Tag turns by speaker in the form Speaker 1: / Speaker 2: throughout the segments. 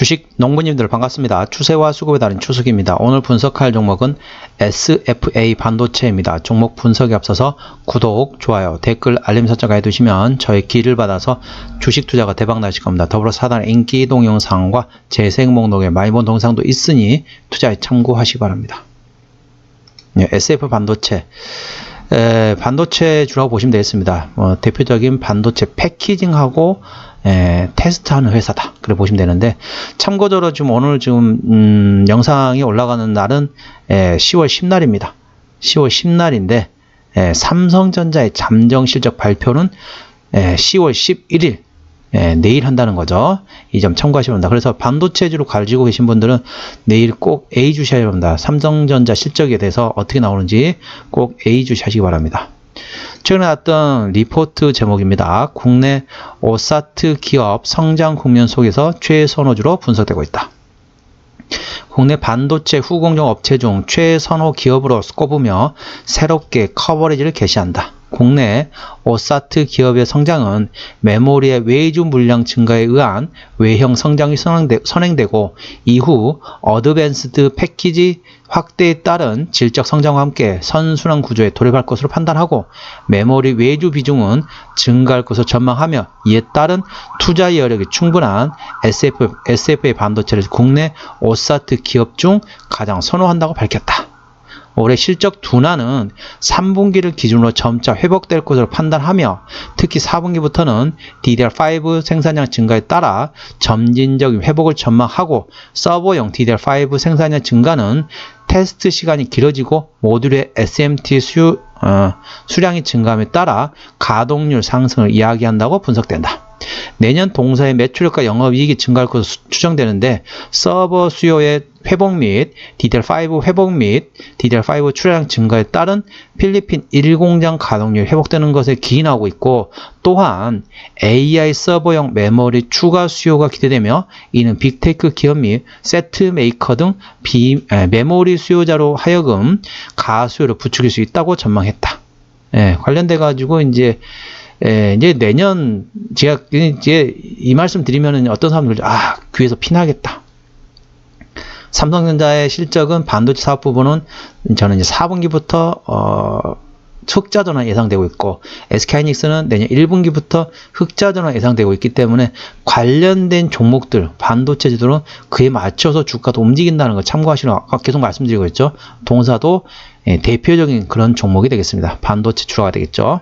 Speaker 1: 주식 농부님들 반갑습니다. 추세와 수급에 달인 추석입니다. 오늘 분석할 종목은 SFA 반도체입니다. 종목 분석에 앞서서 구독, 좋아요, 댓글, 알림 설정까지 해두시면 저의 기를 받아서 주식 투자가 대박 나실 겁니다. 더불어서 하단에 인기 동영상과 재생 목록에 많이 본 동영상도 있으니 투자에 참고하시기 바랍니다. SF 반도체. 반도체 주라고 보시면 되겠습니다. 대표적인 반도체 패키징하고 테스트하는 회사다. 그래 보시면 되는데, 참고적으로 지금 오늘 지금 영상이 올라가는 날은 10월 10날입니다. 10월 10날인데 삼성전자의 잠정 실적 발표는 10월 11일 내일 한다는 거죠. 이 점 참고하시면 됩니다. 그래서 반도체주로 가지고 계신 분들은 내일 꼭 A 주셔야 합니다. 삼성전자 실적에 대해서 어떻게 나오는지 꼭 A 주시기 바랍니다. 최근에 나왔던 리포트 제목입니다. 국내 오사트 기업 성장 국면 속에서 최선호주로 분석되고 있다. 국내 반도체 후공정 업체 중 최선호 기업으로 꼽으며 새롭게 커버리지를 개시한다. 국내 오사트 기업의 성장은 메모리의 외주 물량 증가에 의한 외형 성장이 선행되고 이후 어드밴스드 패키지 확대에 따른 질적 성장과 함께 선순환 구조에 돌입할 것으로 판단하고 메모리 외주 비중은 증가할 것으로 전망하며 이에 따른 투자 여력이 충분한 SFA 반도체를 국내 오사트 기업 중 가장 선호한다고 밝혔다. 올해 실적 둔화는 3분기를 기준으로 점차 회복될 것으로 판단하며 특히 4분기부터는 DDR5 생산량 증가에 따라 점진적인 회복을 전망하고 서버용 DDR5 생산량 증가는 테스트 시간이 길어지고 모듈의 SMT 수량이 증가함에 따라 가동률 상승을 이야기한다고 분석된다. 내년 동사의 매출력과 영업이익이 증가할 것으로 추정되는데 서버 수요의 회복 및 DDR5 회복 및 DDR5 출하량 증가에 따른 필리핀 1공장 가동률이 회복되는 것에 기인하고 있고 또한 AI 서버용 메모리 추가 수요가 기대되며 이는 빅테크 기업 및 세트 메이커 등 메모리 수요자로 하여금 가수요를 부추길 수 있다고 전망했다. 관련돼 가지고 이제 내년 제가 이제 이 말씀 드리면은 어떤 사람들 귀에서 피나겠다. 삼성전자의 실적은 반도체 사업 부분은 저는 이제 4분기부터 흑자 전환 예상되고 있고 SK하이닉스는 내년 1분기부터 흑자 전환 예상되고 있기 때문에 관련된 종목들 반도체주들은 그에 맞춰서 주가도 움직인다는 걸 참고하시는 거 계속 말씀드리고 있죠. 동사도 대표적인 그런 종목이 되겠습니다. 반도체 주가 되겠죠.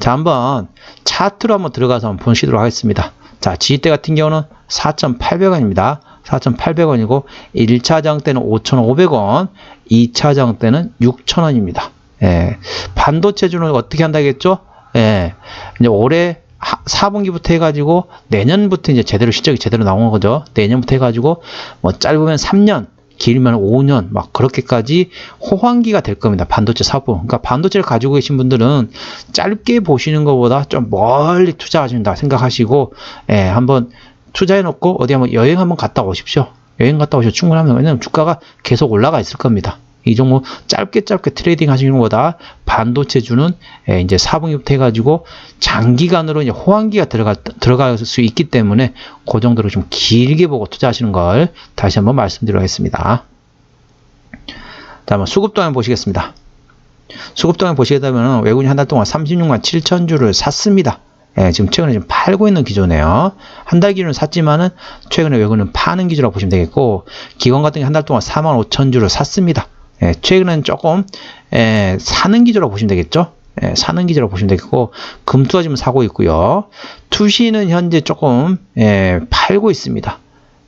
Speaker 1: 자, 한번 차트로 한번 들어가서 한번 보시도록 하겠습니다. 자, 지지대 같은 경우는 4,800원입니다. 4,800원이고 1차 장대는 5,500원, 2차 장대는 6,000원입니다. 반도체주는 어떻게 한다겠죠? 이제 올해 4분기부터 해가지고 내년부터 이제 제대로 실적이 제대로 나오는 거죠. 내년부터 해가지고 뭐 짧으면 3년, 길면 5년 막 그렇게까지 호황기가 될 겁니다. 반도체 사업. 그러니까 반도체를 가지고 계신 분들은 짧게 보시는 것보다 좀 멀리 투자하신다 생각하시고 한번 투자해 놓고 어디 한번 여행 한번 갔다 오십시오. 여행 갔다 오셔도 충분합니다. 왜냐면 주가가 계속 올라가 있을 겁니다. 이 종목 짧게 트레이딩 하시는 것보다 반도체주는 이제 4분기부터 해가지고 장기간으로 이제 호황기가 들어갈 수 있기 때문에 그 정도로 좀 길게 보고 투자하시는 걸 다시 한번 말씀드리겠습니다. 자, 한번 수급동향 보시겠습니다. 수급동향 보시게 되면 외국인이 한 달 동안 36만 7천 주를 샀습니다. 지금 최근에 좀 팔고 있는 기조네요. 한 달 기준은 샀지만은 최근에 외국인은 파는 기조라고 보시면 되겠고 기관 같은 게 한 달 동안 4만 5천 주를 샀습니다. 최근에는 조금 사는 기조라고 보시면 되겠죠. 사는 기조라고 보시면 되겠고 금투가 지금 사고 있고요. 투시는 현재 조금 팔고 있습니다.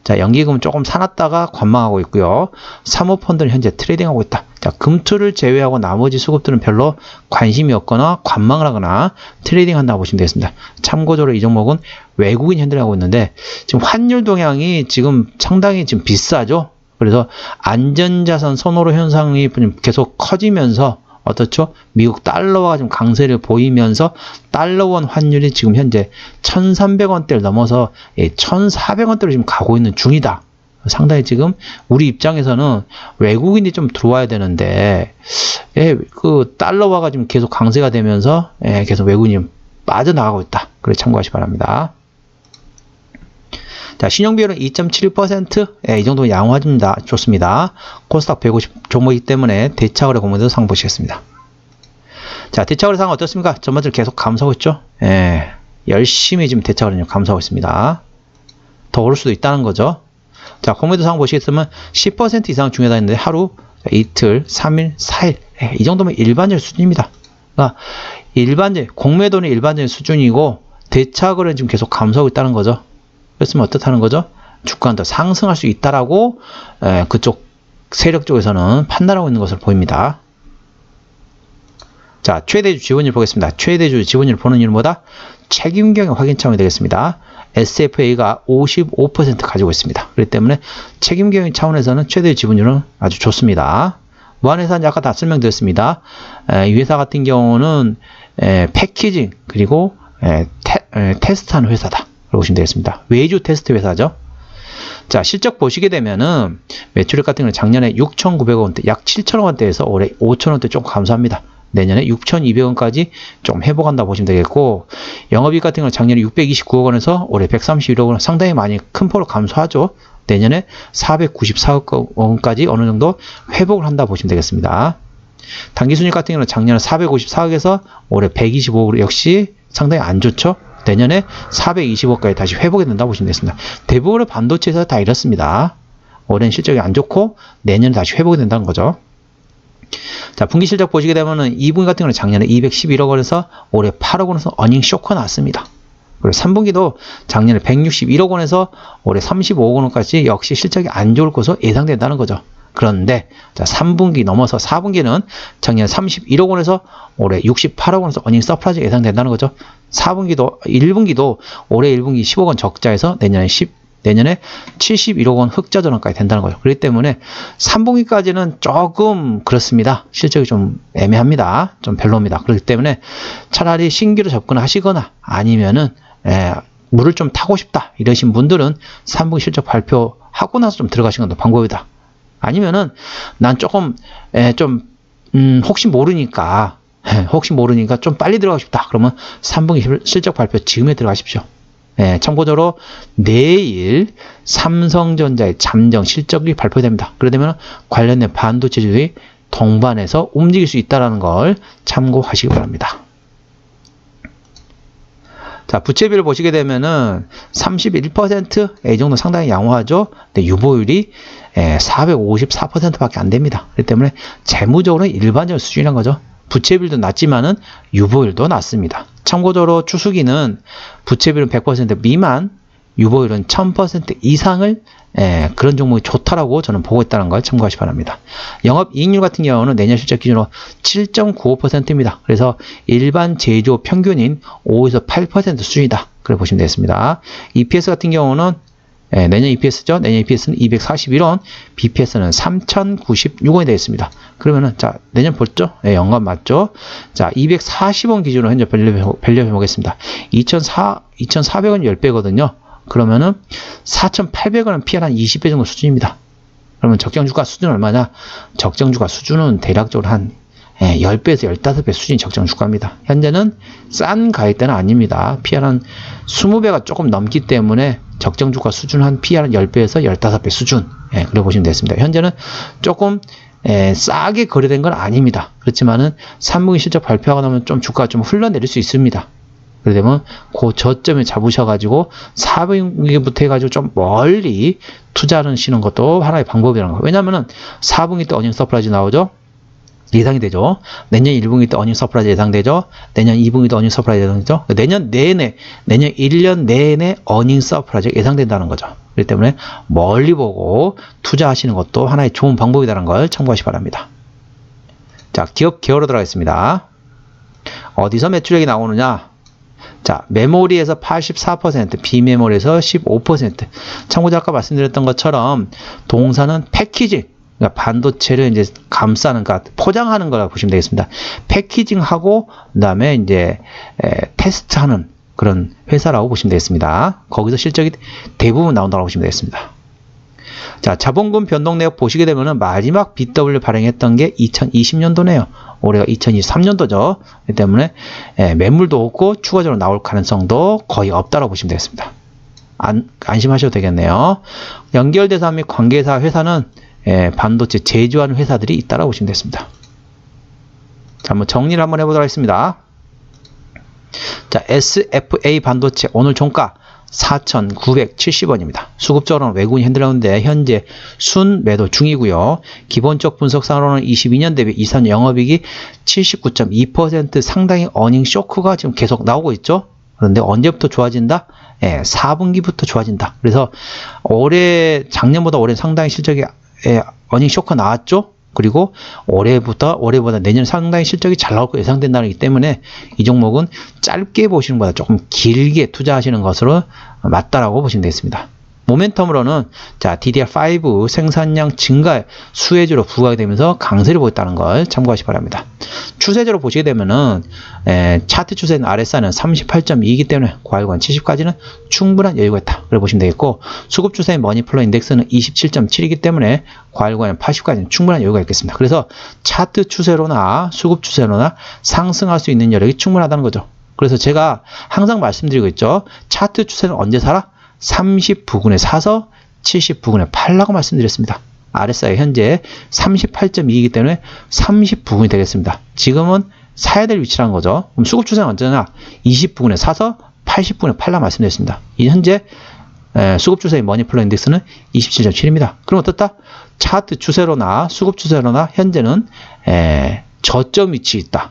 Speaker 1: 자, 연기금 조금 사놨다가 관망하고 있고요. 사모펀드는 현재 트레이딩하고 있다. 자, 금투를 제외하고 나머지 수급들은 별로 관심이 없거나 관망을 하거나 트레이딩 한다고 보시면 되겠습니다. 참고적으로 이 종목은 외국인 현대를 하고 있는데 지금 환율 동향이 지금 상당히 지금 비싸죠. 그래서 안전자산 선호로 현상이 계속 커지면서 어떻죠? 미국 달러가 좀 강세를 보이면서 달러원 환율이 지금 현재 1,300원대를 넘어서 1,400원대로 지금 가고 있는 중이다. 상당히 지금 우리 입장에서는 외국인이 좀 들어와야 되는데 그 달러화가 지금 계속 강세가 되면서 계속 외국인이 빠져나가고 있다. 그래 참고하시기 바랍니다. 자, 신용비율은 2.76%. 이 정도 양호합니다. 좋습니다. 코스닥 150 종목이기 때문에 대차거래 공모도 상 보시겠습니다. 자, 대차거래 상은 어떻습니까? 전반적으로 계속 감소하고 있죠. 열심히 지금 대차거래는 감소하고 있습니다. 더 오를 수도 있다는 거죠. 자, 공매도 상황 보시겠으면 10% 이상 중요하다 했는데 하루, 이틀, 3일, 4일 이 정도면 일반적인 수준입니다. 그러니까 공매도는 일반적인 수준이고 대차거래는 지금 계속 감소하고 있다는 거죠. 그랬으면 어떻다는 거죠? 주가는 더 상승할 수 있다라고 그쪽 세력 쪽에서는 판단하고 있는 것으로 보입니다. 자, 최대주 지분율 보겠습니다. 최대주 지분율 보는 이유는 뭐다? 책임경영 확인 차원이 되겠습니다. SFA가 55% 가지고 있습니다. 그렇기 때문에 책임경영 차원에서는 최대 지분율은 아주 좋습니다. 무한회사는 아까 다 설명드렸습니다. 이 회사 같은 경우는 패키징 그리고 테스트하는 회사다. 라고 보시면 되겠습니다. 외주 테스트 회사죠. 자, 실적 보시게 되면은 매출액 같은 경우는 작년에 6,900원대, 약 7,000원대에서 올해 5,000원대 조금 감소합니다. 내년에 6,200원까지 좀 회복한다 보시면 되겠고, 영업이익 같은 경우는 작년에 629억 원에서 올해 131억 원, 상당히 많이 큰 폭으로 감소하죠. 내년에 494억 원까지 어느 정도 회복을 한다 보시면 되겠습니다. 당기순이익 같은 경우는 작년에 454억에서 올해 125억으로 역시 상당히 안 좋죠. 내년에 420억까지 다시 회복이 된다 보시면 되겠습니다. 대부분의 반도체에서 다 이렇습니다. 올해는 실적이 안 좋고 내년에 다시 회복이 된다는 거죠. 자, 분기 실적 보시게 되면은 2분기 같은 경우는 작년에 211억 원에서 올해 8억 원에서 어닝 쇼크가 났습니다. 그리고 3분기도 작년에 161억 원에서 올해 35억 원까지 역시 실적이 안 좋을 것으로 예상된다는 거죠. 그런데 자, 3분기 넘어서 4분기는 작년에 31억 원에서 올해 68억 원에서 어닝 서프라이즈가 예상된다는 거죠. 1분기도 올해 1분기 10억 원 적자에서 내년에 71억 원 흑자 전환까지 된다는 거죠. 그렇기 때문에 3분기까지는 조금 그렇습니다. 실적이 좀 애매합니다. 좀 별로입니다. 그렇기 때문에 차라리 신규로 접근하시거나 아니면은 물을 좀 타고 싶다 이러신 분들은 3분기 실적 발표하고 나서 좀 들어가시는 것도 방법이다. 아니면은 난 조금 혹시 모르니까 좀 빨리 들어가고 싶다. 그러면 3분기 실적 발표 지금에 들어가십시오. 참고적으로 내일 삼성전자의 잠정 실적이 발표됩니다. 그러면 관련된 반도체주들이 동반해서 움직일 수 있다는 걸 참고하시기 바랍니다. 자, 부채비를 보시게 되면은 31%, 이 정도 상당히 양호하죠. 근데 유보율이 454%밖에 안 됩니다. 그렇기 때문에 재무적으로는 일반적인 수준이란 거죠. 부채비율도 낮지만은 유보율도 낮습니다. 참고적으로 추수기는 부채비율은 100% 미만, 유보율은 1000% 이상을 그런 종목이 좋다라고 저는 보고 있다는 걸 참고하시기 바랍니다. 영업이익률 같은 경우는 내년 실적 기준으로 7.95%입니다. 그래서 일반 제조 평균인 5에서 8% 수준이다. 그래 보시면 되겠습니다. EPS 같은 경우는 내년 EPS죠. 내년 EPS는 241원, BPS는 3096원이 되겠습니다. 그러면은, 자, 내년 볼죠? 연간 맞죠? 자, 240원 기준으로 현재 밸류해 보겠습니다. 2,400원 10배거든요. 그러면은, 4,800원은 PL 한 20배 정도 수준입니다. 그러면 적정주가 수준은 얼마냐? 적정주가 수준은 대략적으로 한 10배에서 15배 수준이 적정주가입니다. 현재는 싼 가격대는 아닙니다. PR 한 20배가 조금 넘기 때문에 적정주가 수준 한 PR 한 10배에서 15배 수준. 그래 보시면 되겠습니다. 현재는 조금 싸게 거래된 건 아닙니다. 그렇지만은 3분기 실적 발표하고 나면 좀 주가가 좀 흘러내릴 수 있습니다. 그러면 그 저점에 잡으셔가지고 4분기부터 해가지고 좀 멀리 투자하시는 것도 하나의 방법이라는 거예요. 왜냐면은 4분기 때 어닝 서프라이즈 나오죠. 예상이 되죠. 내년 1분기 때 어닝 서프라이즈 예상되죠. 내년 2분기 때 어닝 서프라이즈 예상되죠. 내년 1년 내내 어닝 서프라이즈 예상된다는 거죠. 그렇기 때문에 멀리 보고 투자하시는 것도 하나의 좋은 방법이라는 걸 참고하시기 바랍니다. 자, 기업 개요로 들어가겠습니다. 어디서 매출액이 나오느냐? 자, 메모리에서 84%, 비메모리에서 15%. 참고로 아까 말씀드렸던 것처럼 동사는 패키징, 그러니까 반도체를 이제 감싸는, 그러니까 포장하는 거라고 보시면 되겠습니다. 패키징하고 그다음에 이제 테스트하는 그런 회사라고 보시면 되겠습니다. 거기서 실적이 대부분 나온다고 보시면 되겠습니다. 자, 자본금 변동 내역 보시게 되면은 마지막 BW 발행했던 게 2020년도네요. 올해가 2023년도죠. 그렇기 때문에 매물도 없고 추가적으로 나올 가능성도 거의 없다고 보시면 되겠습니다. 안심하셔도 되겠네요. 연결대사 및 관계사 회사는 반도체 제조하는 회사들이 있다고 보시면 되겠습니다. 자, 한번 정리를 한번 해보도록 하겠습니다. 자, SFA 반도체 오늘 종가 4,970원입니다. 수급적으로는 외국인 핸들라운데 현재 순매도 중이고요. 기본적 분석상으로는 22년 대비 23년 영업이익이 79.2% 상당히 어닝 쇼크가 지금 계속 나오고 있죠. 그런데 언제부터 좋아진다? 4분기부터 좋아진다. 그래서 작년보다 올해 상당히 실적이 어닝 쇼크가 나왔죠. 그리고 올해보다 내년 상당히 실적이 잘 나올 거 예상된다는 기 때문에 이 종목은 짧게 보시는 것보다 조금 길게 투자하시는 것으로 맞다라고 보시면 되겠습니다. 모멘텀으로는 자, DDR5 생산량 증가 수혜주로 부각이 되면서 강세를 보였다는 걸 참고하시기 바랍니다. 추세적으로 보시게 되면은 차트 추세는 RSI는 38.2이기 때문에 과일관 70까지는 충분한 여유가 있다. 그래 보시면 되겠고, 수급 추세의 머니플로 인덱스는 27.7이기 때문에 과일관은 80까지는 충분한 여유가 있겠습니다. 그래서 차트 추세로나 수급 추세로나 상승할 수 있는 여력이 충분하다는 거죠. 그래서 제가 항상 말씀드리고 있죠. 차트 추세는 언제 사라? 30 부근에 사서 70 부근에 팔라고 말씀드렸습니다. RSI 현재 38.2이기 때문에 30 부근이 되겠습니다. 지금은 사야 될 위치라는 거죠. 그럼 수급 추세는 언제나 20 부근에 사서 80 부근에 팔라 말씀드렸습니다. 이 현재 수급 추세의 머니플로 인덱스는 27.7입니다. 그럼 어떻다? 차트 추세로나 수급 추세로나 현재는 저점 위치에 있다.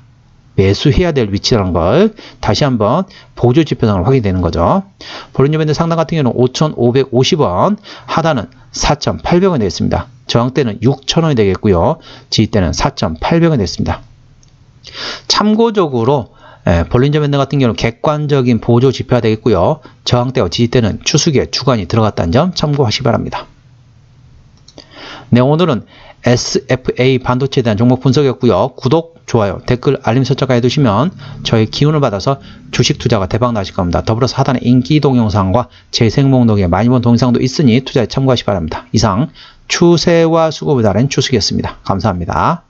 Speaker 1: 매수해야 될 위치라는 걸 다시 한번 보조 지표상으로 확인되는 거죠. 볼륨 밴드 상단 같은 경우는 5,550원, 하단은 4,800원이 되겠습니다. 저항대는 6,000원이 되겠고요. 지지대는 4,800원이 되겠습니다. 참고적으로 볼린저 밴드 같은 경우는 객관적인 보조 지표가 되겠고요. 저항대와 지지대는 추수기에 주간이 들어갔다는 점 참고하시기 바랍니다. 네, 오늘은 SFA 반도체에 대한 종목 분석이었고요. 구독, 좋아요, 댓글, 알림 설정까지 해두시면 저의 기운을 받아서 주식 투자가 대박 나실 겁니다. 더불어서 하단에 인기 동영상과 재생 목록에 많이 본 동영상도 있으니 투자에 참고하시기 바랍니다. 이상 추세와 수급에 따른 추석이었습니다. 감사합니다.